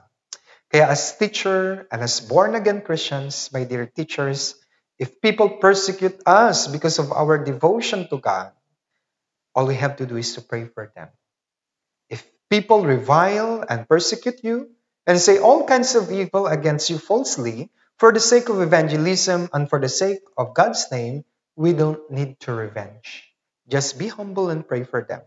Kaya as teacher and as born-again Christians, my dear teachers, if people persecute us because of our devotion to God, all we have to do is to pray for them. If people revile and persecute you and say all kinds of evil against you falsely, for the sake of evangelism and for the sake of God's name, we don't need to revenge. Just be humble and pray for them.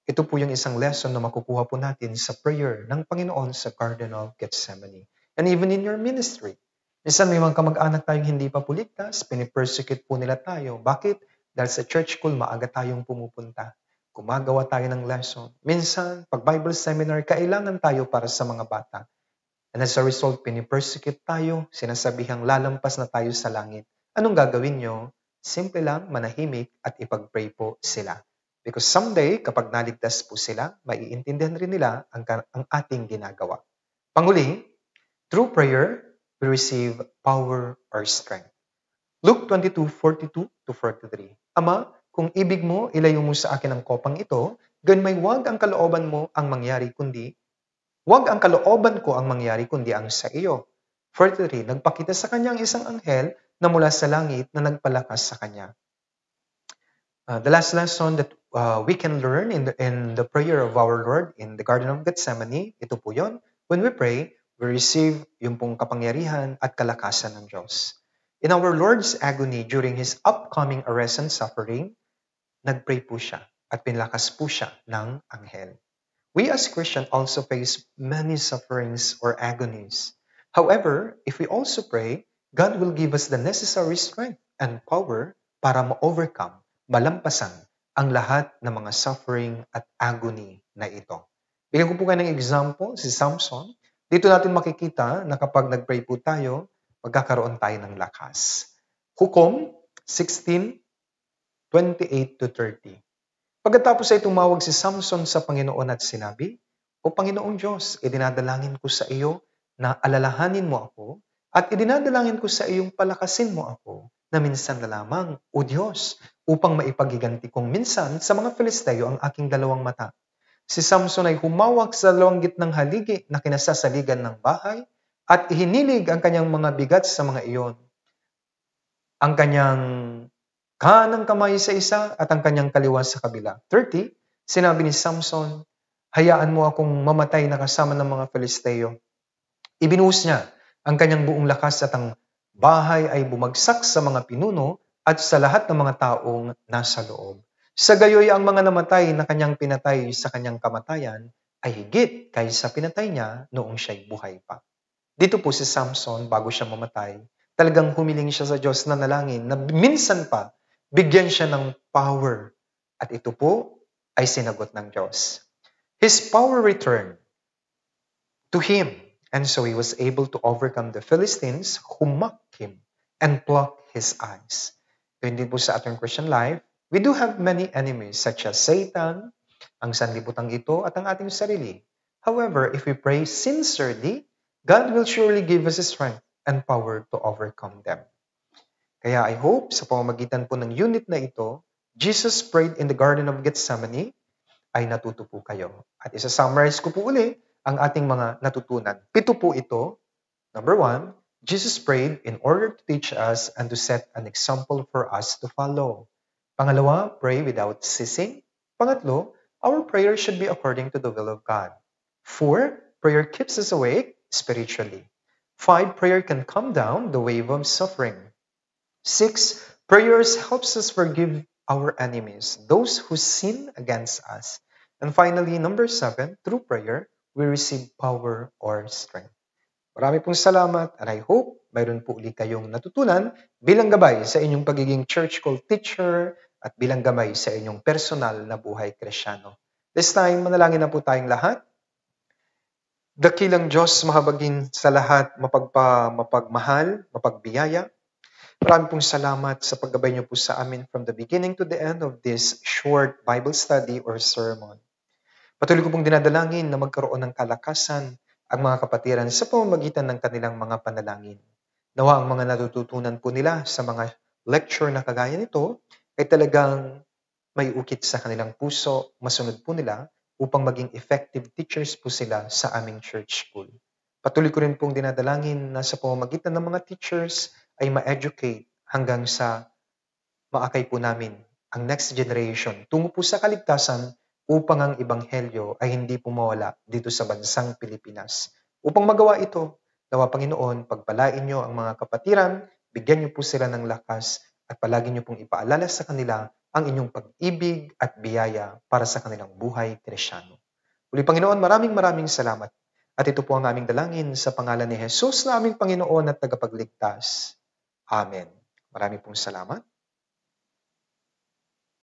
Ito po yung isang lesson na makukuha po natin sa prayer ng Panginoon sa Garden of Gethsemane. And even in your ministry. Minsan may mga kamag-anak tayong hindi pa po ligtas, pinipersecute po nila tayo. Bakit? Dahil sa church school, maaga tayong pumupunta. Gumagawa tayo ng lesson. Minsan, pag Bible seminar, kailangan tayo para sa mga bata. And as a result, pinipersecute tayo, sinasabihang lalampas na tayo sa langit. Anong gagawin nyo? Simple lang, manahimik at ipag-pray po sila. Because someday, kapag naligtas po sila, maiintindihan rin nila ang ating ginagawa. Panghuli, through prayer, we receive power or strength. Luke 22:42-43. Ama, kung ibig mo, ilayo mo sa akin ang kopang ito, gan may wag ang kalooban mo ang mangyari kundi, wag ang kalooban ko ang mangyari kundi ang sa iyo. 43. Nagpakita sa kanya ang isang anghel na mula sa langit na nagpalakas sa kanya. The last lesson that we can learn in the prayer of our Lord in the Garden of Gethsemane, ito po yun. When we pray, we receive yung pong kapangyarihan at kalakasan ng Diyos. In our Lord's agony during His upcoming arrest and suffering, nagpray po siya at pinlakas po siya ng anghel. We as Christians also face many sufferings or agonies. However, if we also pray, God will give us the necessary strength and power para ma-overcome, malampasan ang lahat ng mga suffering at agony na ito. Bigyan ko po kayo ng example, si Samson. Dito natin makikita na kapag nag-pray po tayo, magkakaroon tayo ng lakas. Hukom 16:28-30. Pagkatapos ay tumawag si Samson sa Panginoon at sinabi, O Panginoong Diyos, idinadalangin ko sa iyo na alalahanin mo ako at idinadalangin ko sa iyong palakasin mo ako na minsan na lamang, O Diyos, upang maipagiganti kong minsan sa mga Filisteo ang aking dalawang mata. Si Samson ay humawak sa dalawang gitnang haligi na kinasasaligan ng bahay at ihinilig ang kanyang mga bigat sa mga iyon. Ang kanyang kanang kamay sa isa at ang kanyang kaliwa sa kabila. 30, sinabi ni Samson, hayaan mo akong mamatay na kasama ng mga Filisteo. Ibinuhos niya ang kanyang buong lakas at ang bahay ay bumagsak sa mga pinuno at sa lahat ng mga taong nasa loob. Sa gayoy ang mga namatay na kanyang pinatay sa kanyang kamatayan ay higit kaysa pinatay niya noong siya'y buhay pa. Dito po si Samson, bago siya mamatay, talagang humiling siya sa Diyos na nalangin na minsan pa bigyan siya ng power. At ito po ay sinagot ng Diyos. His power returned to him. And so he was able to overcome the Philistines who mocked him. and pluck his eyes. Gayun din po sa ating Christian life, we do have many enemies such as Satan, ang sanlibutan ito, at ang ating sarili. However, if we pray sincerely, God will surely give us strength and power to overcome them. Kaya I hope sa pamamagitan po ng unit na ito, Jesus prayed in the Garden of Gethsemane, ay natuto po kayo. At isa-summarize ko po uli ang ating mga natutunan. 7 po ito. Number 1, Jesus prayed in order to teach us and to set an example for us to follow. Pangalawa, pray without ceasing. Pangatlo, our prayer should be according to the will of God. 4, prayer keeps us awake spiritually. 5, prayer can calm down the wave of suffering. 6, prayers helps us forgive our enemies, those who sin against us. And finally, number 7, through prayer, we receive power or strength. Marami pong salamat and I hope mayroon po ulit kayong natutunan bilang gabay sa inyong pagiging church called teacher at bilang gabay sa inyong personal na buhay Kristyano. This time, manalangin na po tayong lahat. Dakilang Diyos, mahabagin sa lahat, mapagmahal, mapagbiyaya. Marami pong salamat sa paggabay niyo po sa amin from the beginning to the end of this short Bible study or sermon. Patuloy ko pong dinadalangin na magkaroon ng kalakasan ang mga kapatiran sa pamamagitan ng kanilang mga panalangin. Nawa ang mga natututunan po nila sa mga lecture na kagaya nito ay talagang may ukit sa kanilang puso, masunod po nila upang maging effective teachers po sila sa aming church school. Patuloy ko rin pong dinadalangin na sa pamamagitan ng mga teachers ay ma-educate hanggang sa maakay po namin ang next generation tungo po sa kaligtasan upang ang ebanghelyo ay hindi po mawala dito sa bansang Pilipinas. Upang magawa ito, nawa Panginoon, pagpalain niyo ang mga kapatiran, bigyan niyo po sila ng lakas at palagi niyo pong ipaalala sa kanila ang inyong pag-ibig at biyaya para sa kanilang buhay Kristyano. Muli Panginoon, maraming salamat. At ito po ang aming dalangin sa pangalan ni Jesus na aming Panginoon at tagapagligtas. Amen. Marami pong salamat.